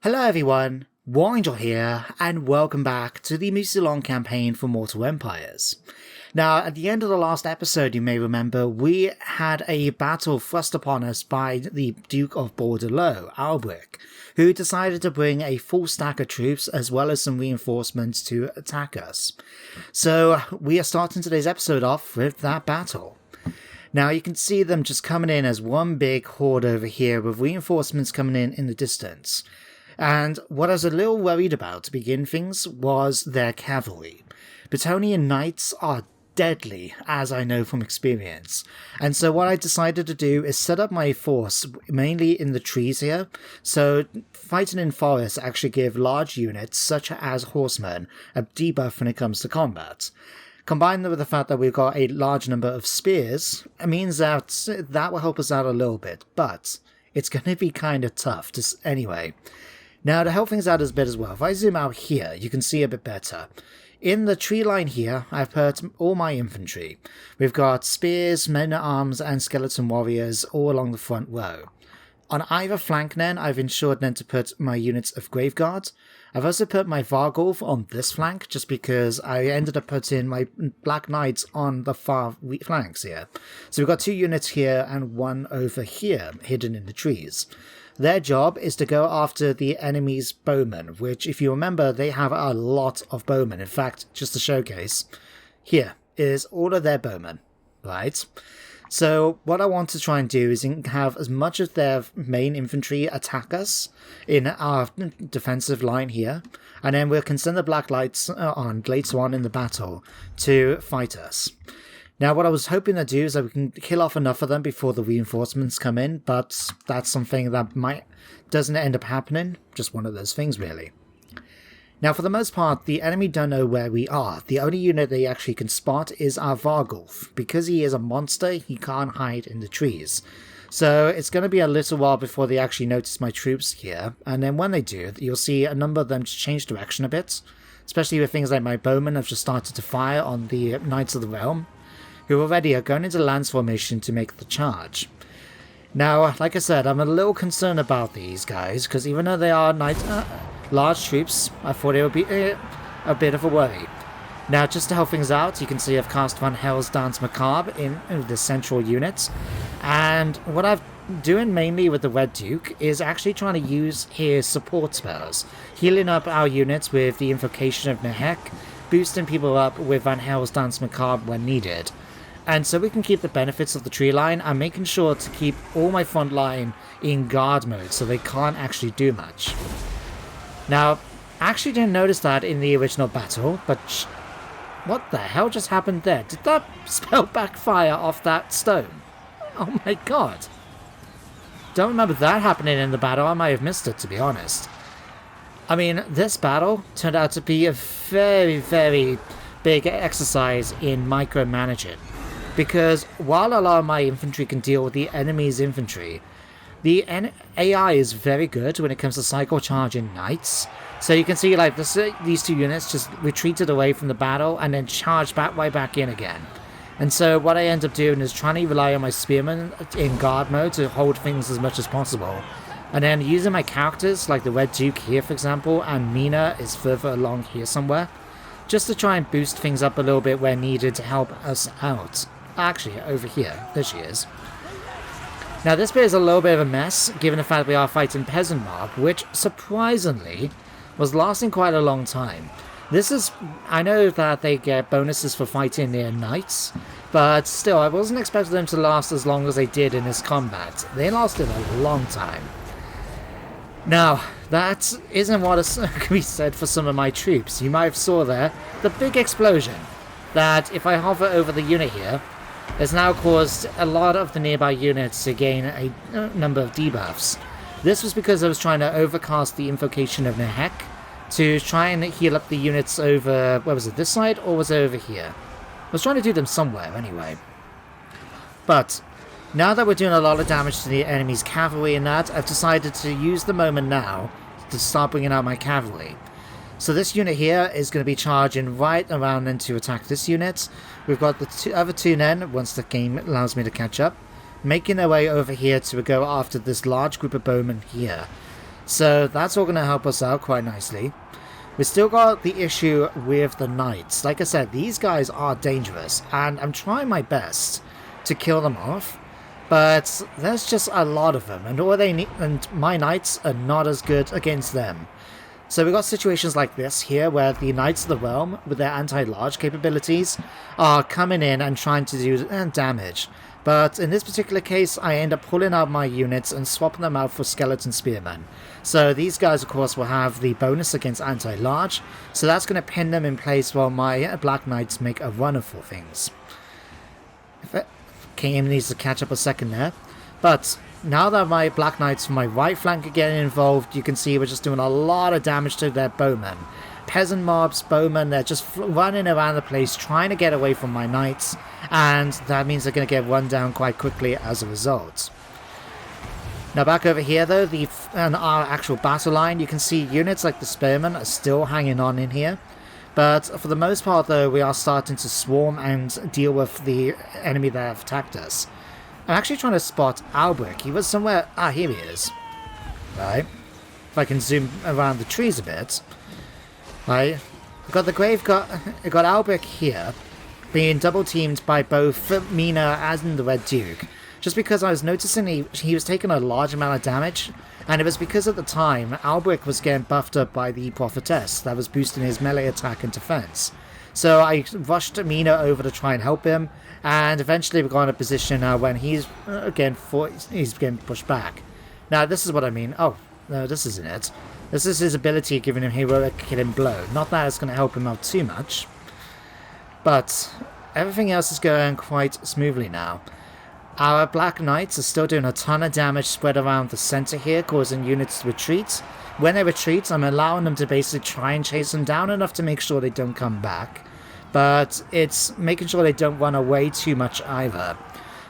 Hello everyone, Warangel here, and welcome back to the Mousillon campaign for Mortal Empires. Now, at the end of the last episode, you may remember, we had a battle thrust upon us by the Duke of Bordelot, Alberic, who decided to bring a full stack of troops as well as some reinforcements to attack us. So, we are starting today's episode off with that battle. Now, you can see them just coming in as one big horde over here with reinforcements coming in the distance. And what I was a little worried about to begin things was their cavalry. Bretonnian knights are deadly, as I know from experience. And so what I decided to do is set up my force mainly in the trees here. So fighting in forests actually give large units, such as horsemen, a debuff when it comes to combat. Combined with the fact that we've got a large number of spears, it means that will help us out a little bit. But it's going to be kind of tough anyway. Now, to help things out a bit as well, if I zoom out here, you can see a bit better. In the tree line here, I've put all my infantry. We've got spears, men-at-arms, and skeleton warriors all along the front row. On either flank then, I've ensured then to put my units of Graveguard. I've also put my Vargulf on this flank, just because I ended up putting my Black Knights on the far flanks here. So we've got 2 units here and 1 over here, hidden in the trees. Their job is to go after the enemy's bowmen, which, if you remember, they have a lot of bowmen. In fact, just to showcase, here is all of their bowmen, right? So what I want to try and do is have as much of their main infantry attack us in our defensive line here, and then we can send the Black Lights on later on in the battle to fight us. Now, what I was hoping to do is that we can kill off enough of them before the reinforcements come in, but that's something that doesn't end up happening. Just one of those things, really. Now, for the most part, the enemy don't know where we are. The only unit they actually can spot is our Vargulf. Because he is a monster, he can't hide in the trees. So it's going to be a little while before they actually notice my troops here, and then when they do, you'll see a number of them change direction a bit, especially with things like my bowmen have just started to fire on the Knights of the Realm, who already are going into lance formation to make the charge. Now, like I said, I'm a little concerned about these guys, because even though they are large troops, I thought it would be a bit of a worry. Now, just to help things out, you can see I've cast Van Hell's Dance Macabre in the central unit, and what I'm doing mainly with the Red Duke is actually trying to use his support spells, healing up our units with the Invocation of Nehek, boosting people up with Van Hell's Dance Macabre when needed. And so we can keep the benefits of the tree line. I'm making sure to keep all my front line in guard mode so they can't actually do much. Now, I actually didn't notice that in the original battle, but what the hell just happened there? Did that spell backfire off that stone? Oh my god. Don't remember that happening in the battle. I might have missed it, to be honest. I mean, this battle turned out to be a very, very big exercise in micromanaging. Because while a lot of my infantry can deal with the enemy's infantry, the AI is very good when it comes to cycle charging knights. So you can see like these 2 units just retreated away from the battle and then charged right back in again. And so what I end up doing is trying to rely on my spearmen in guard mode to hold things as much as possible. And then using my characters like the Red Duke here, for example, and Mina is further along here somewhere, just to try and boost things up a little bit where needed to help us out. Actually, over here. There she is. Now, this bit is a little bit of a mess, given the fact we are fighting Peasant Mob, which, surprisingly, was lasting quite a long time. I know that they get bonuses for fighting near knights, but still, I wasn't expecting them to last as long as they did in this combat. They lasted a long time. Now, that isn't what can be said for some of my troops. You might have saw there the big explosion that, if I hover over the unit here, has now caused a lot of the nearby units to gain a number of debuffs. This was because I was trying to overcast the Invocation of Nehek to try and heal up the units over, where was it, this side, or was it over here? I was trying to do them somewhere, anyway. But now that we're doing a lot of damage to the enemy's cavalry and that, I've decided to use the moment now to start bringing out my cavalry. So this unit here is going to be charging right around then to attack this unit. We've got the other 2 then, once the game allows me to catch up, making their way over here to go after this large group of bowmen here. So that's all going to help us out quite nicely. We still got the issue with the knights. Like I said, these guys are dangerous, and I'm trying my best to kill them off, but there's just a lot of them, and all they need, and my knights are not as good against them. So we got situations like this here, where the Knights of the Realm, with their anti-large capabilities, are coming in and trying to do damage. But in this particular case, I end up pulling out my units and swapping them out for Skeleton Spearmen. So these guys, of course, will have the bonus against anti-large, so that's going to pin them in place while my Black Knights make a run for things. King needs to catch up a second there. But now that my Black Knights from my right flank are getting involved, you can see we're just doing a lot of damage to their bowmen. Peasant mobs, bowmen, they're just running around the place trying to get away from my knights, and that means they're going to get run down quite quickly as a result. Now back over here though, in our actual battle line, you can see units like the spearmen are still hanging on in here. But for the most part though, we are starting to swarm and deal with the enemy that have attacked us. I'm actually trying to spot Alberic. He was somewhere... Ah, here he is. Right. If I can zoom around the trees a bit. Right. We've got the We've got Alberic here, being double teamed by both Mina and the Red Duke. Just because I was noticing he was taking a large amount of damage, and it was because at the time Alberic was getting buffed up by the Prophetess that was boosting his melee attack and defense. So I rushed Mina over to try and help him, and eventually we got in a position when he's getting pushed back. Now this is what I mean. Oh, no, this isn't it. This is his ability giving him heroic killing blow. Not that it's going to help him out too much, but everything else is going quite smoothly now. Our Black Knights are still doing a ton of damage spread around the center here, causing units to retreat. When they retreat, I'm allowing them to basically try and chase them down enough to make sure they don't come back. But it's making sure they don't run away too much either.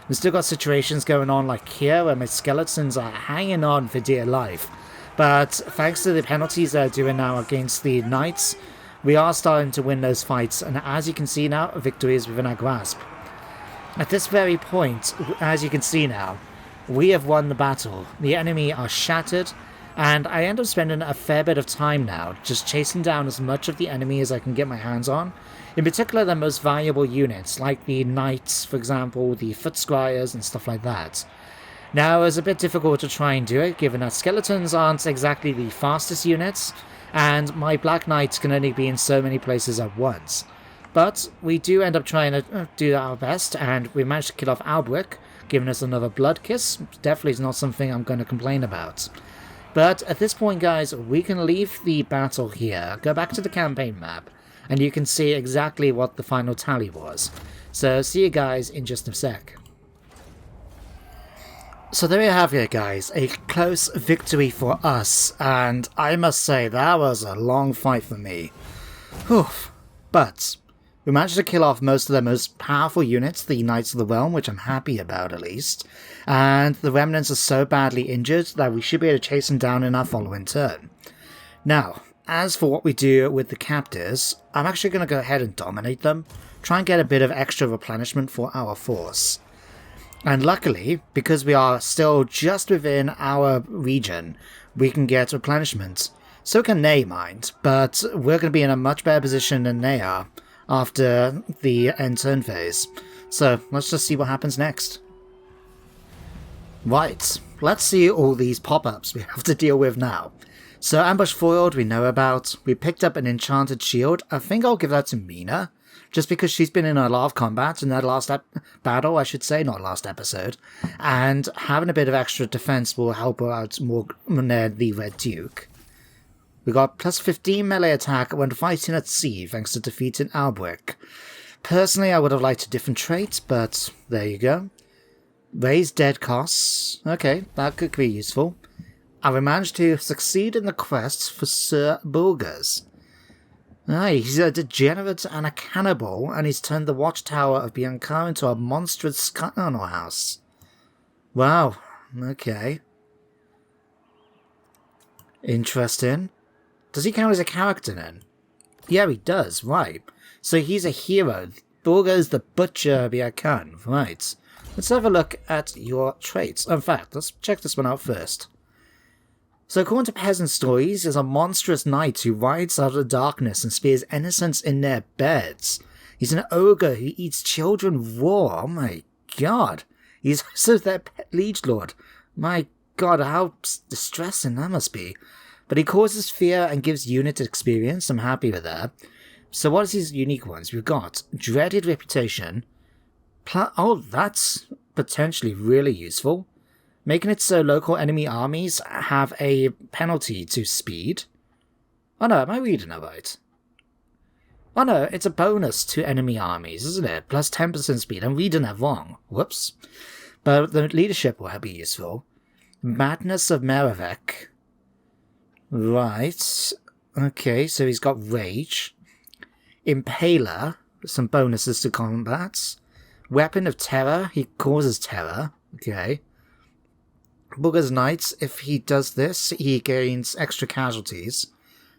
We've still got situations going on like here where my skeletons are hanging on for dear life. But thanks to the penalties they're doing now against the knights, we are starting to win those fights. And as you can see now, victory is within our grasp. At this very point, as you can see now, we have won the battle. The enemy are shattered, and I end up spending a fair bit of time now just chasing down as much of the enemy as I can get my hands on. In particular, the most valuable units, like the knights, for example, the foot squires and stuff like that. Now, it's a bit difficult to try and do it, given that skeletons aren't exactly the fastest units, and my Black Knights can only be in so many places at once. But we do end up trying to do our best, and we managed to kill off Alberic, giving us another blood kiss. Definitely is not something I'm going to complain about. But at this point, guys, we can leave the battle here, go back to the campaign map, and you can see exactly what the final tally was. So see you guys in just a sec. So there you have it, guys, a close victory for us, and I must say that was a long fight for me. Whew. But we managed to kill off most of their most powerful units, the Knights of the Realm, which I'm happy about at least, and the remnants are so badly injured that we should be able to chase them down in our following turn. Now, as for what we do with the captives, I'm actually going to go ahead and dominate them, try and get a bit of extra replenishment for our force. And luckily, because we are still just within our region, we can get replenishment. So can they, mind, but we're going to be in a much better position than they are after the end turn phase. So let's just see what happens next. Right, let's see all these pop-ups we have to deal with now. So ambush foiled we know about. We picked up an enchanted shield. I think I'll give that to Mina, just because she's been in a lot of combat in that last battle, I should say, not last episode. And having a bit of extra defense will help her out more than the Red Duke. We got plus 15 melee attack when fighting at sea, thanks to defeating Alberic. Personally, I would have liked a different trait, but there you go. Raise dead costs. Okay, that could be useful. And we managed to succeed in the quest for Sir Bulgars. He's a degenerate and a cannibal, and he's turned the watchtower of Biancar into a monstrous carnal house. Wow, okay. Interesting. Does he count as a character then? Yeah, he does, right. So he's a hero. Bulgars the Butcher Biancar, right. Let's have a look at your traits. In fact, let's check this one out first. So according to peasant stories, there's a monstrous knight who rides out of the darkness and spears innocents in their beds. He's an ogre who eats children raw. Oh my god. He's also their pet liege lord. My god, how distressing that must be. But he causes fear and gives unit experience. I'm happy with that. So what is his unique ones? We've got dreaded reputation. Oh, that's potentially really useful. Making it so local enemy armies have a penalty to speed. Oh no, am I reading that right? Oh no, it's a bonus to enemy armies, isn't it? Plus 10% speed. I'm reading that wrong. Whoops. But the leadership will be useful. Madness of Meravec. Right. Okay, so he's got Rage. Impaler. Some bonuses to combat. Weapon of Terror. He causes terror. Okay. Booger's Knights, if he does this, he gains extra casualties.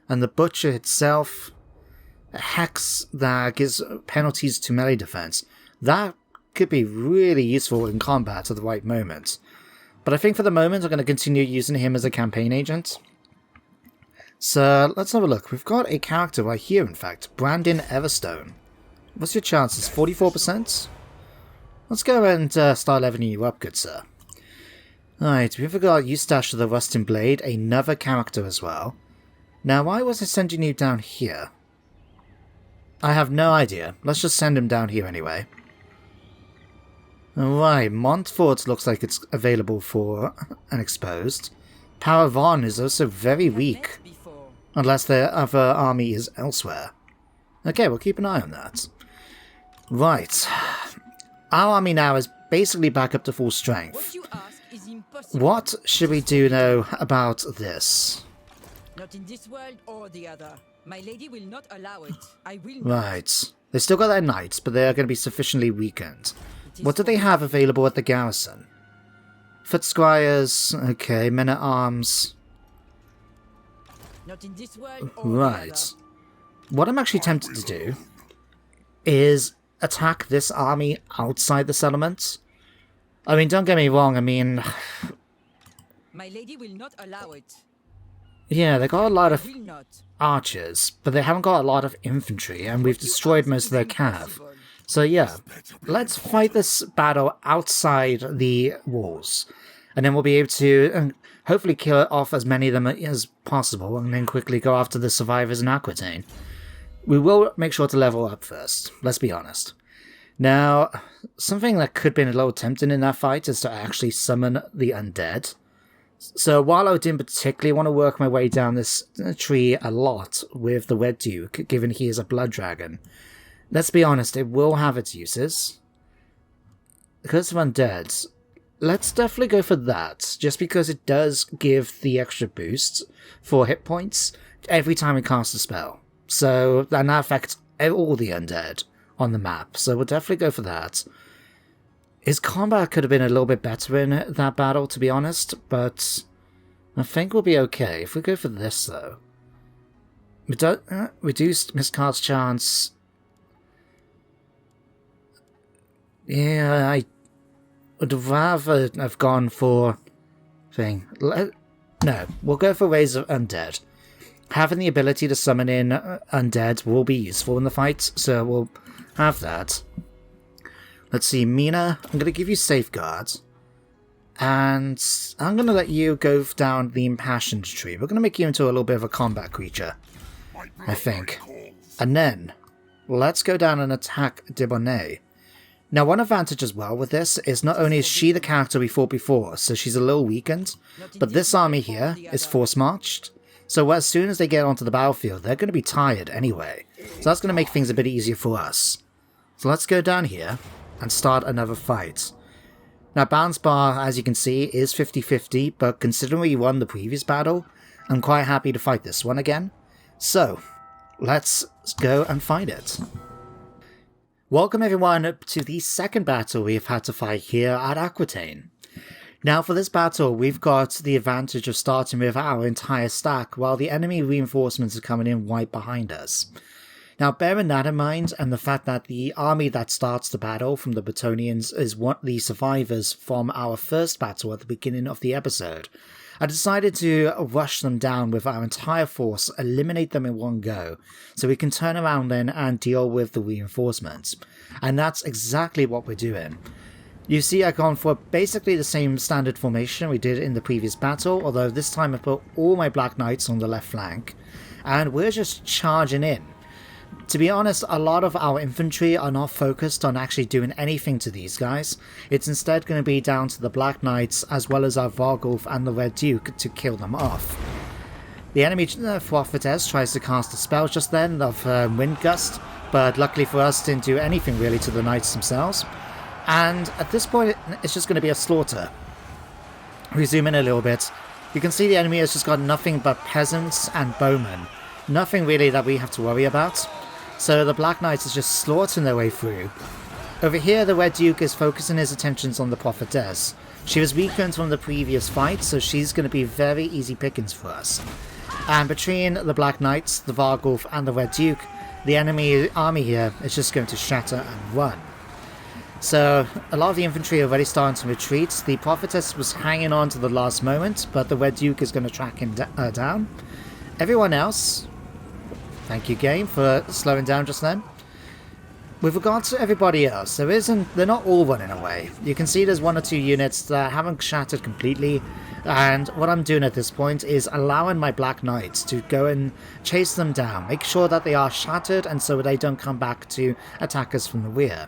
And the Butcher itself, a Hex that gives penalties to melee defense. That could be really useful in combat at the right moment. But I think for the moment I'm going to continue using him as a campaign agent. So let's have a look. We've got a character right here, in fact. Brandon Everstone. What's your chances? 44%? Let's go and start leveling you up, good sir. Alright, we've got Eustache of the Rusting Blade, another character as well. Now, why was I sending you down here? I have no idea. Let's just send him down here anyway. Alright, Montfort looks like it's available for an exposed. Paravon is also very weak, unless their other army is elsewhere. Okay, we'll keep an eye on that. Right. Our army now is basically back up to full strength. What should we do now about this? Not in this world or the other. My lady will not allow it. I will not. Right. They still got their knights, but they are going to be sufficiently weakened. What do they have available at the garrison? Footsquires, okay, men-at-arms. Not in this world or Right. the other. What I'm actually tempted to do is attack this army outside the settlements. I mean, don't get me wrong, I mean... My lady will not allow it. Yeah, they got a lot of Will not. archers, but they haven't got a lot of infantry, and we've destroyed most of their cav. So yeah, let's fight this battle outside the walls, and then we'll be able to hopefully kill off as many of them as possible, and then quickly go after the survivors in Aquitaine. We will make sure to level up first, let's be honest. Now, something that could have been a little tempting in that fight is to actually summon the undead. So while I didn't particularly want to work my way down this tree a lot with the Red Duke, given he is a blood dragon, let's be honest, it will have its uses. Because of undead, let's definitely go for that, just because it does give the extra boost for hit points every time we cast a spell. So that affects all the undead on the map, so we'll definitely go for that. His combat could have been a little bit better in that battle, to be honest, but I think we'll be okay. If we go for this, though. Reduced miscast chance. Yeah, I would rather have gone for... thing. No, we'll go for Raise of Undead. Having the ability to summon in undead will be useful in the fight, so we'll have that. Let's see, Mina, I'm going to give you Safeguard. And I'm going to let you go down the Impassioned tree. We're going to make you into a little bit of a combat creature, I think. And then, let's go down and attack Debonnaire. Now, one advantage as well with this is not only is she the character we fought before, so she's a little weakened, but this army here is force-marched. So as soon as they get onto the battlefield, they're going to be tired anyway. So that's going to make things a bit easier for us. So let's go down here and start another fight. Now, balance bar, as you can see, is 50-50, but considering we won the previous battle, I'm quite happy to fight this one again. So, let's go and fight it. Welcome everyone to the second battle we've had to fight here at Aquitaine. Now for this battle, we've got the advantage of starting with our entire stack, while the enemy reinforcements are coming in right behind us. Now bearing that in mind, and the fact that the army that starts the battle from the Bretonnians is one of the survivors from our first battle at the beginning of the episode, I decided to rush them down with our entire force, eliminate them in one go, so we can turn around then and deal with the reinforcements. And that's exactly what we're doing. You see, I've gone for basically the same standard formation we did in the previous battle, although this time I put all my Black Knights on the left flank, and we're just charging in. To be honest, a lot of our infantry are not focused on actually doing anything to these guys. It's instead going to be down to the Black Knights as well as our Vargulf and the Red Duke to kill them off. The enemy prophetess tries to cast a spell just then of Wind Gust, but luckily for us didn't do anything really to the knights themselves. And at this point it's just going to be a slaughter. We zoom in a little bit. You can see the enemy has just got nothing but peasants and bowmen. Nothing really that we have to worry about. So the Black Knights is just slaughtering their way through. Over here the Red Duke is focusing his attentions on the prophetess. She was weakened from the previous fight, so she's going to be very easy pickings for us. And between the Black Knights, the Vargulf and the Red Duke, the enemy army here is just going to shatter and run. So a lot of the infantry are already starting to retreat. The prophetess was hanging on to the last moment, but the Red Duke is going to track him down. Everyone else, thank you game for slowing down just then. With regard to everybody else, they're not all running away. You can see there's 1 or 2 units that haven't shattered completely, and what I'm doing at this point is allowing my Black Knights to go and chase them down, make sure that they are shattered and so they don't come back to attack us from the rear.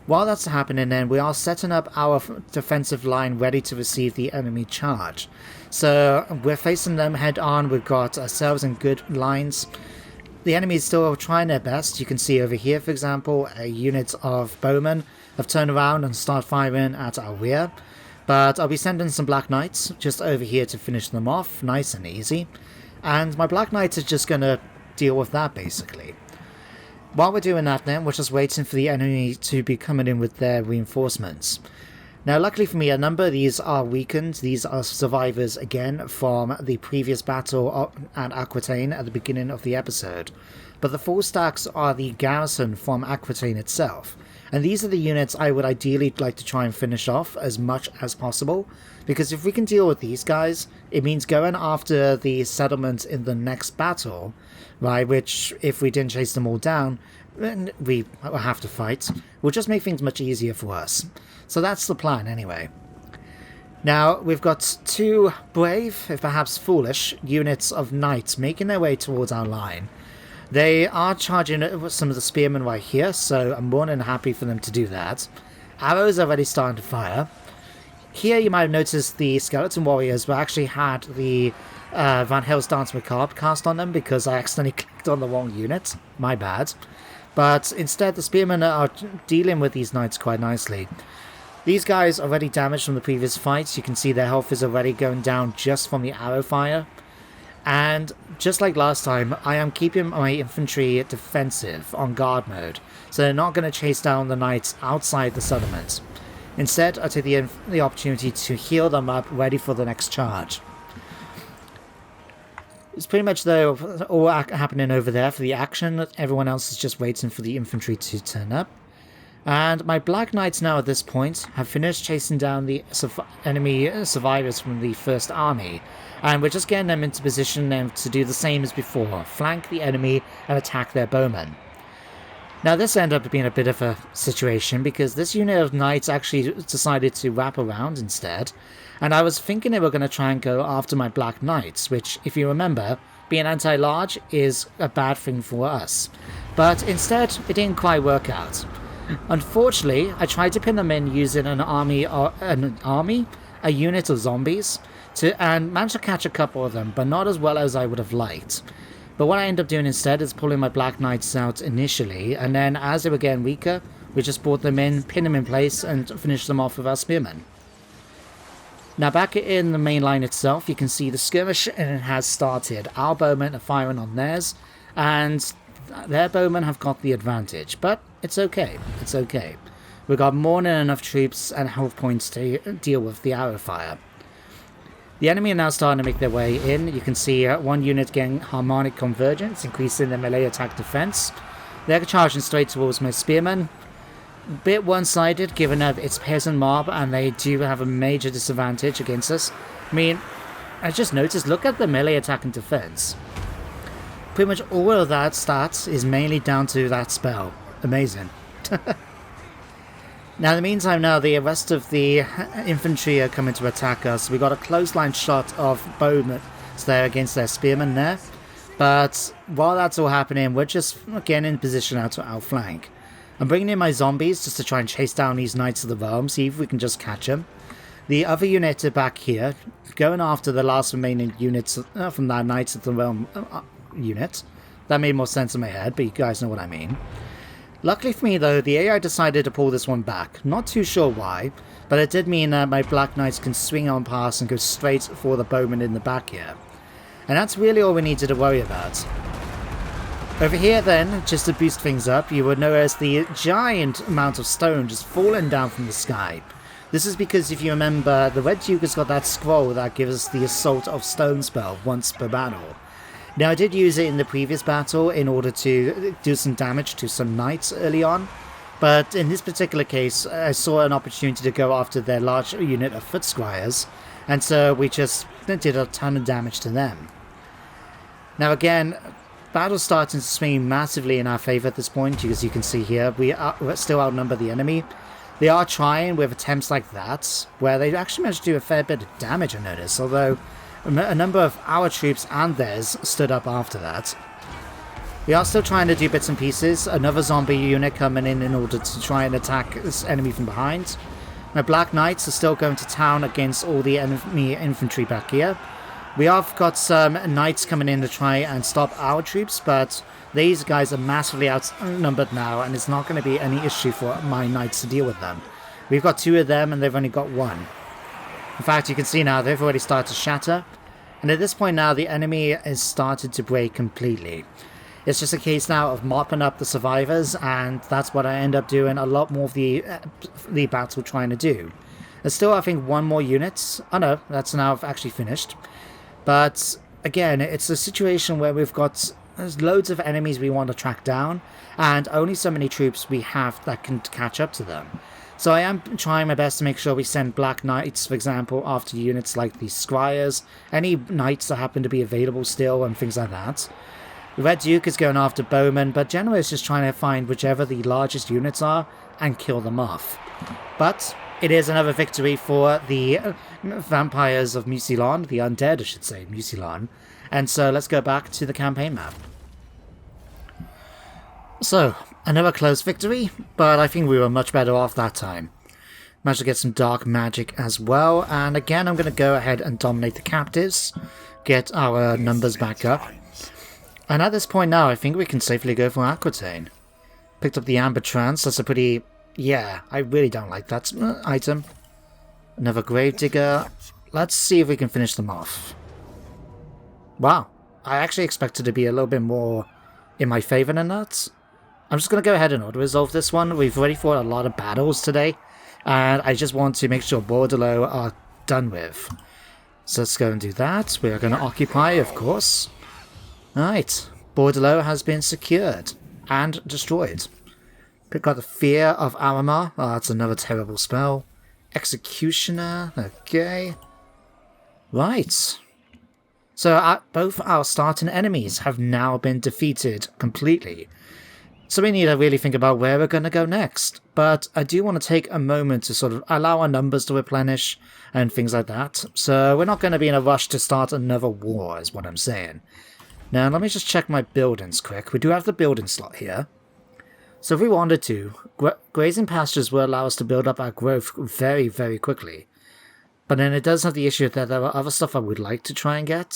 While that's happening then, we are setting up our defensive line ready to receive the enemy charge. So we're facing them head on, we've got ourselves in good lines. The enemy is still trying their best. You can see over here, for example, a unit of bowmen have turned around and start firing at our rear. But I'll be sending some Black Knights just over here to finish them off, nice and easy. And my Black Knights are just going to deal with that basically. While we're doing that then, we're just waiting for the enemy to be coming in with their reinforcements. Now luckily for me, a number of these are weakened. These are survivors again from the previous battle at Aquitaine at the beginning of the episode. But the full stacks are the garrison from Aquitaine itself. And these are the units I would ideally like to try and finish off as much as possible. Because if we can deal with these guys, it means going after the settlement in the next battle, right, which if we didn't chase them all down, then we will have to fight, will just make things much easier for us. So that's the plan anyway. Now, we've got 2 brave, if perhaps foolish, units of knights making their way towards our line. They are charging some of the spearmen right here, so I'm more than happy for them to do that. Arrows are already starting to fire. Here you might have noticed the skeleton warriors actually had the Van Hell's Dance Macabre cast on them because I accidentally clicked on the wrong unit. My bad. But instead the spearmen are dealing with these knights quite nicely. These guys are already damaged from the previous fights. You can see their health is already going down just from the arrow fire. And just like last time, I am keeping my infantry defensive on guard mode, so they're not going to chase down the knights outside the settlement. Instead, I take the opportunity to heal them up, ready for the next charge. It's pretty much though all happening over there for the action. Everyone else is just waiting for the infantry to turn up. And my Black Knights now at this point have finished chasing down the enemy survivors from the first army. And we're just getting them into position then to do the same as before, flank the enemy and attack their bowmen. Now this ended up being a bit of a situation because this unit of knights actually decided to wrap around instead. And I was thinking they were going to try and go after my Black Knights, which, if you remember, being anti-large is a bad thing for us. But instead, it didn't quite work out. Unfortunately, I tried to pin them in using a unit of zombies, and managed to catch a couple of them, but not as well as I would have liked. But what I ended up doing instead is pulling my Black Knights out initially, and then as they were getting weaker, we just brought them in, pinned them in place, and finished them off with our spearmen. Now back in the main line itself, you can see the skirmish and it has started. Our bowmen are firing on theirs, and their bowmen have got the advantage, but it's okay, it's okay. We've got more than enough troops and health points to deal with the arrow fire. The enemy are now starting to make their way in. You can see one unit getting harmonic convergence, increasing their melee attack defense. They're charging straight towards my spearmen. Bit one-sided given that it's peasant mob and they do have a major disadvantage against us. I mean, I just noticed, look at the melee attack and defense. Pretty much all of that stats is mainly down to that spell. Amazing. Now, in the meantime, now the rest of the infantry are coming to attack us. We got a close line shot of bowmen there against their spearmen there. But while that's all happening, we're just getting in position out to outflank. I'm bringing in my zombies just to try and chase down these Knights of the Realm, see if we can just catch them. The other unit are back here, going after the last remaining units from that Knights of the Realm unit. That made more sense in my head, but you guys know what I mean. Luckily for me though, the AI decided to pull this one back. Not too sure why, but it did mean that my Black Knights can swing on past and go straight for the bowmen in the back here. And that's really all we needed to worry about. Over here then, just to boost things up, you would notice the giant amount of stone just falling down from the sky. This is because if you remember, the Red Duke has got that scroll that gives us the Assault of Stone spell once per battle. Now I did use it in the previous battle in order to do some damage to some knights early on, but in this particular case I saw an opportunity to go after their large unit of foot squires, and so we just did a ton of damage to them. Now again, battle's starting to swing massively in our favour at this point, as you can see here. We still outnumber the enemy. They are trying with attempts like that, where they actually managed to do a fair bit of damage, I noticed, although a number of our troops and theirs stood up after that. We are still trying to do bits and pieces. Another zombie unit coming in order to try and attack this enemy from behind. My Black Knights are still going to town against all the enemy infantry back here. We have got some knights coming in to try and stop our troops, but these guys are massively outnumbered now, and it's not going to be any issue for my knights to deal with them. We've got 2 of them, and they've only got 1. In fact, you can see now they've already started to shatter, and at this point now the enemy has started to break completely. It's just a case now of mopping up the survivors, and that's what I end up doing a lot more of the battle trying to do. There's still, I think, 1 more unit. Oh no, that's now actually finished. But again, it's a situation where there's loads of enemies we want to track down, and only so many troops we have that can catch up to them. So I am trying my best to make sure we send Black Knights, for example, after units like the Squires, any Knights that happen to be available still, and things like that. The Red Duke is going after Bowmen, but generally it's just trying to find whichever the largest units are and kill them off. But it is another victory for the vampires of Mousillon, the undead I should say, Mousillon. And so let's go back to the campaign map. So, another close victory, but I think we were much better off that time. Managed to get some dark magic as well, and again I'm going to go ahead and dominate the captives, get our numbers back up. And at this point now I think we can safely go for Aquitaine. Picked up the Amber Trance, that's a pretty... yeah, I really don't like that item. Another Gravedigger. Let's see if we can finish them off. Wow, I actually expected to be a little bit more in my favour than that. I'm just going to go ahead and auto-resolve this one. We've already fought a lot of battles today, and I just want to make sure Bordelot are done with. So let's go and do that. We are going to occupy, of course. Alright, Bordelot has been secured and destroyed. Pick out the Fear of Aramar. Oh, that's another terrible spell. Executioner. Okay. Right. So both our starting enemies have now been defeated completely. So we need to really think about where we're going to go next. But I do want to take a moment to sort of allow our numbers to replenish and things like that. So we're not going to be in a rush to start another war, is what I'm saying. Now, let me just check my buildings quick. We do have the building slot here. So if we wanted to, grazing pastures will allow us to build up our growth very, very quickly. But then it does have the issue that there are other stuff I would like to try and get.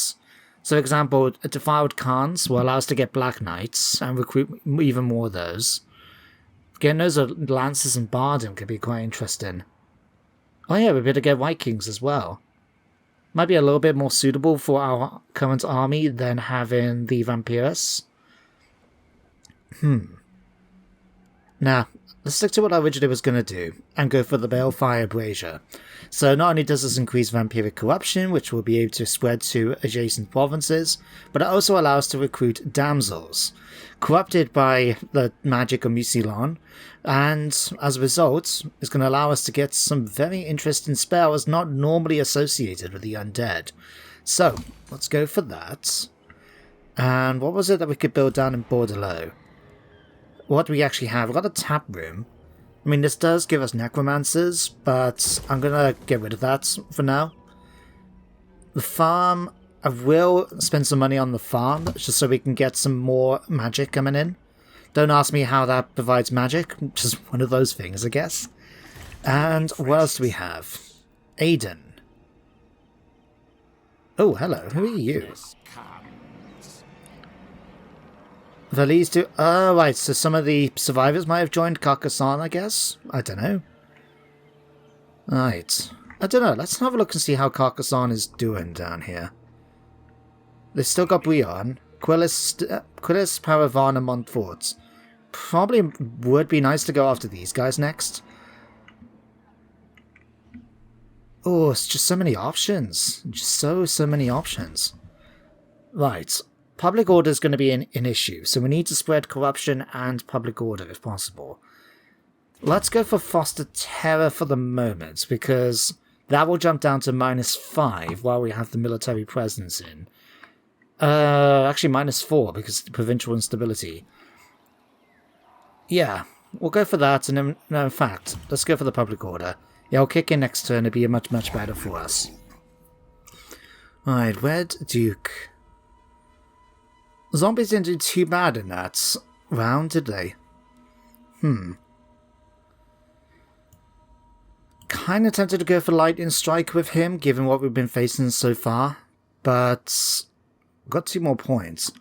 So for example, Defiled Khans will allow us to get Black Knights and recruit even more of those. Getting those Lances and Bardom could be quite interesting. Oh yeah, we're going to get Vikings as well. Might be a little bit more suitable for our current army than having the Vampirus. Now, let's stick to what I originally was going to do, and go for the Balefire Brazier. So not only does this increase vampiric corruption, which will be able to spread to adjacent provinces, but it also allows us to recruit damsels, corrupted by the magic of Mousillon, and as a result, it's going to allow us to get some very interesting spells not normally associated with the undead. So, let's go for that. And what was it that we could build down in Bordelot? What do we actually have? We've got a tap room. I mean, this does give us necromancers, but I'm gonna get rid of that for now. The farm, I will spend some money on the farm, just so we can get some more magic coming in. Don't ask me how that provides magic, just one of those things, I guess. And what else do we have? Aiden. Oh, hello, who are you? Valise do. Oh, right, so some of the survivors might have joined Carcassonne, I guess? I don't know. Right. I don't know, let's have a look and see how Carcassonne is doing down here. They've still got Bouillon, Quillis, Paravan, and Montfort. Probably would be nice to go after these guys next. Oh, it's just so many options. Just so many options. Right. Public order is going to be an issue, so we need to spread corruption and public order if possible. Let's go for Foster Terror for the moment, because that will jump down to -5 while we have the military presence in. Actually -4 because of the provincial instability. Yeah, we'll go for that, and then, no, in fact, let's go for the public order. Yeah, I'll kick in next turn, it'll be much better for us. Alright, Red Duke. Zombies didn't do too bad in that round, did they? Kinda tempted to go for Lightning Strike with him, given what we've been facing so far, but we've got 2 more points.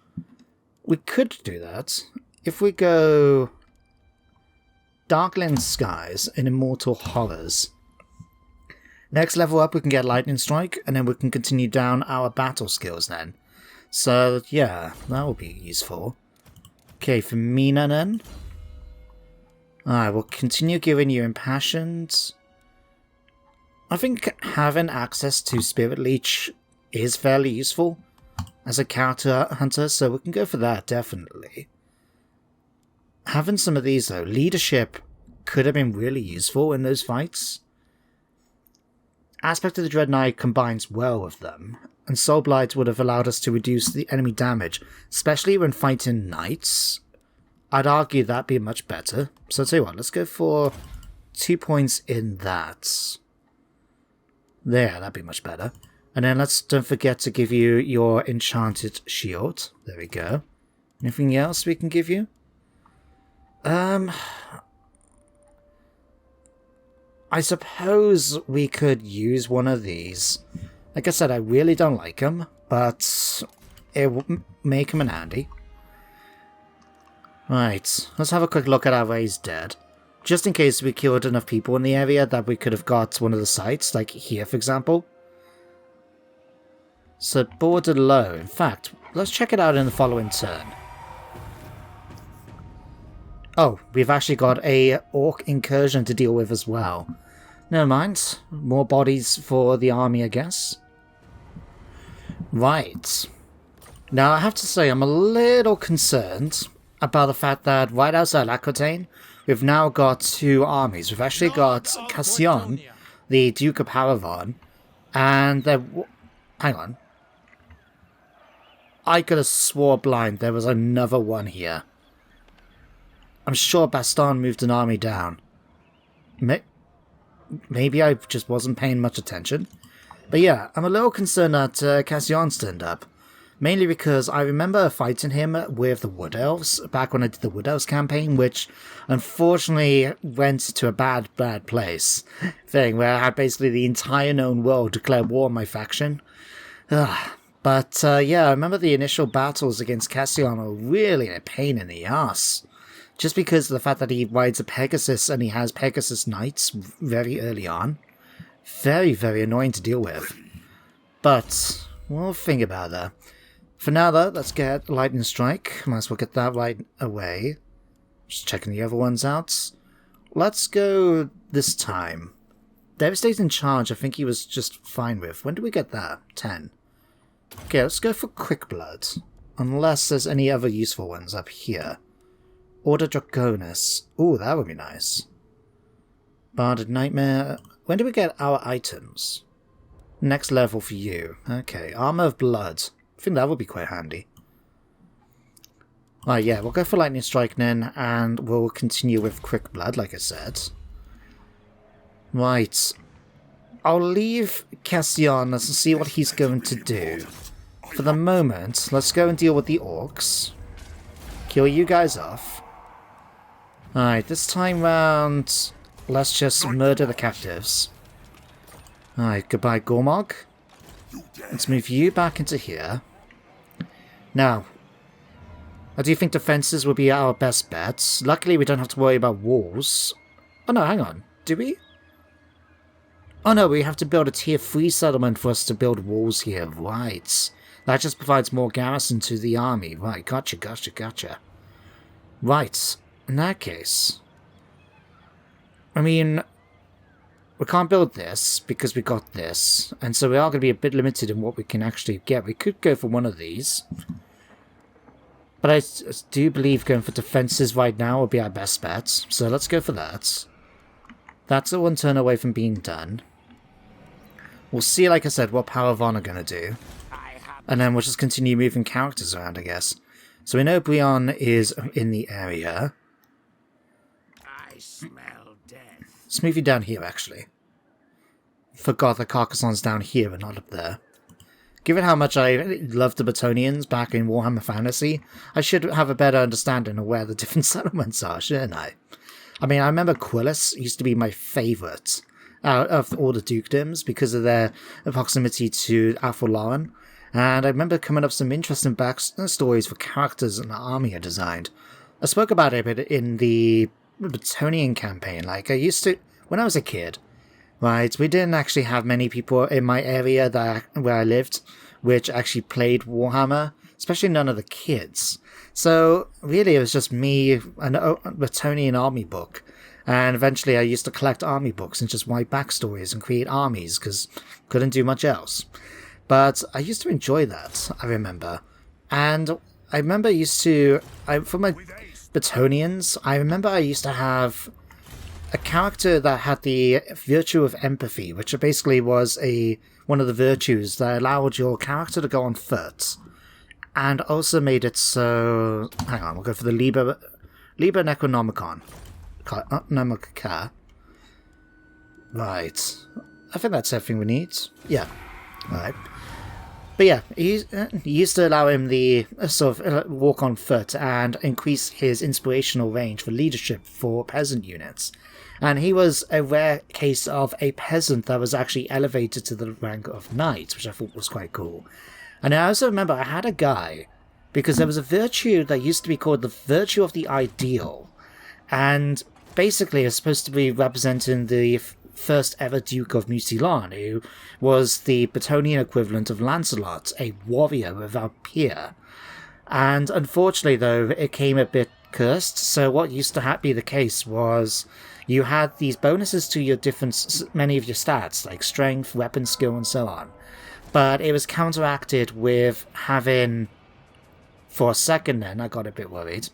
We could do that. If we go Darkland Skies and Immortal Horrors. Next level up we can get Lightning Strike, and then we can continue down our battle skills then. So, yeah, that will be useful. Okay, for Mina then. Alright, we'll continue giving you Impassioned. I think having access to Spirit Leech is fairly useful as a character hunter, so we can go for that, definitely. Having some of these, though, Leadership could have been really useful in those fights. Aspect of the Dread Knight combines well with them, and Soul Blight would have allowed us to reduce the enemy damage, especially when fighting knights. I'd argue that'd be much better. So I'll tell you what, let's go for 2 points in that. There, that'd be much better. And then don't forget to give you your Enchanted Shield. There we go. Anything else we can give you? I suppose we could use one of these. Like I said, I really don't like them, but it will make them an handy. Right, let's have a quick look at our raised dead. Just in case we killed enough people in the area that we could have got one of the sites, like here for example. So border low. In fact, let's check it out in the following turn. Oh, we've actually got a orc incursion to deal with as well. Never mind. More bodies for the army, I guess. Right. Now, I have to say, I'm a little concerned about the fact that right outside Aquitaine, we've now got 2 armies. We've actually got Cassillon, the Duke of Paravan, and hang on. I could have swore blind there was another one here. I'm sure Baston moved an army down. Maybe I just wasn't paying much attention. But yeah, I'm a little concerned that Cassillon turned up. Mainly because I remember fighting him with the Wood Elves back when I did the Wood Elves campaign, which unfortunately went to a bad place. Thing where I had basically the entire known world declare war on my faction. But yeah, I remember the initial battles against Cassillon were really a pain in the ass. Just because of the fact that he rides a Pegasus and he has Pegasus Knights very early on. Very, very annoying to deal with. But we'll think about that. For now though, let's get Lightning Strike. Might as well get that right away. Just checking the other ones out. Let's go this time. Devastate's in charge, I think he was just fine with. When do we get that? 10. Okay, let's go for Quick Blood. Unless there's any other useful ones up here. Order Draconis. Ooh, that would be nice. Barded Nightmare. When do we get our items? Next level for you. Okay, Armor of Blood. I think that would be quite handy. Right, yeah, we'll go for Lightning Strike then, and we'll continue with Quick Blood, like I said. Right. I'll leave Cassian and see what he's going to do. For the moment, let's go and deal with the orcs. Kill you guys off. Alright, this time round, let's just murder the captives. Alright, goodbye Gormog. Let's move you back into here. Now, I do think defenses will be our best bets. Luckily, we don't have to worry about walls. Oh no, hang on. Do we? Oh no, we have to build a tier 3 settlement for us to build walls here. Right. That just provides more garrison to the army. Right, gotcha. Right. In that case, I mean, we can't build this because we got this. And so we are going to be a bit limited in what we can actually get. We could go for one of these. But I do believe going for defenses right now will be our best bet. So let's go for that. That's a 1 turn away from being done. We'll see, like I said, what Power of Honor are going to do. And then we'll just continue moving characters around, I guess. So we know Brion is in the area. I smell death. Let's move you down here, actually. Forgot that Carcassonne's down here and not up there. Given how much I loved the Bretonnians back in Warhammer Fantasy, I should have a better understanding of where the different settlements are, shouldn't I? I mean, I remember Quillis used to be my favourite out of all the dukedoms because of their proximity to Alpha-Lauren, and I remember coming up some interesting backstories for characters and the army I designed. I spoke about it a bit in the Bretonnian campaign. Like, I used to, when I was a kid, right, we didn't actually have many people in my area where I lived which actually played Warhammer, especially none of the kids. So really it was just me and a Bretonnian army book, and eventually I used to collect army books and just write backstories and create armies because couldn't do much else. But I used to enjoy that, I remember. And I remember for my Bretonnians, I remember I used to have a character that had the virtue of empathy, which basically was one of the virtues that allowed your character to go on foot, and also made it so... Hang on, we'll go for the Liber Necronomicon. Right. I think that's everything we need. Yeah. Alright. But yeah, he used to allow him the sort of walk on foot and increase his inspirational range for leadership for peasant units. And he was a rare case of a peasant that was actually elevated to the rank of knight, which I thought was quite cool. And I also remember I had a guy, because there was a virtue that used to be called the virtue of the ideal. And basically it's supposed to be representing the first ever Duke of Mousillon, who was the Bretonnian equivalent of Lancelot, a warrior without peer. And unfortunately, though, it came a bit cursed, so what used to be the case was you had these bonuses to your many of your stats, like strength, weapon skill, and so on. But it was counteracted with having... For a second then, I got a bit worried.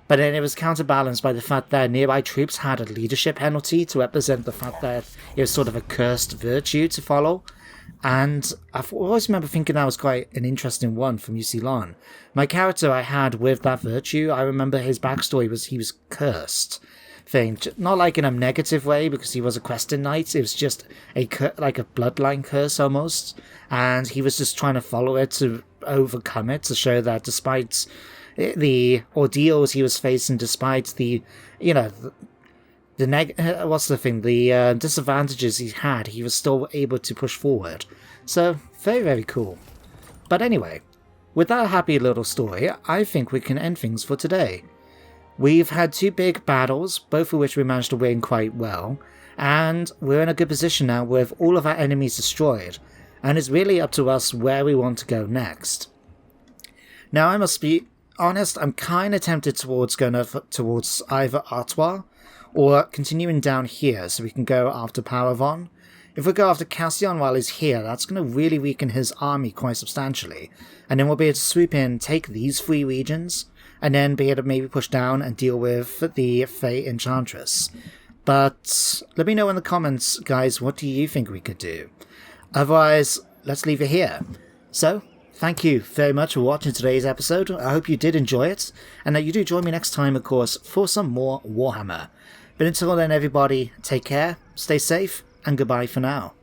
But then it was counterbalanced by the fact that nearby troops had a leadership penalty to represent the fact that it was sort of a cursed virtue to follow. And I've always remember thinking that was quite an interesting one from Mousillon. My character I had with that virtue, I remember his backstory was he was cursed. Not like in a negative way because he was a questing knight, it was just like a bloodline curse almost. And he was just trying to follow it to overcome it, to show that despite the ordeals he was facing, despite the, the disadvantages he had, he was still able to push forward. So, very, very cool. But anyway, with that happy little story, I think we can end things for today. We've had 2 big battles, both of which we managed to win quite well, and we're in a good position now with all of our enemies destroyed, and it's really up to us where we want to go next. Now, I must be honest, I'm kind of tempted towards going towards either Artois or continuing down here so we can go after Paravon. If we go after Cassian while he's here, that's going to really weaken his army quite substantially, and then we'll be able to swoop in, take these 3 regions, and then be able to maybe push down and deal with the Fey Enchantress. But let me know in the comments, guys, what do you think we could do? Otherwise, let's leave it here. So, thank you very much for watching today's episode. I hope you did enjoy it, and that you do join me next time, of course, for some more Warhammer. But until then, everybody, take care, stay safe, and goodbye for now.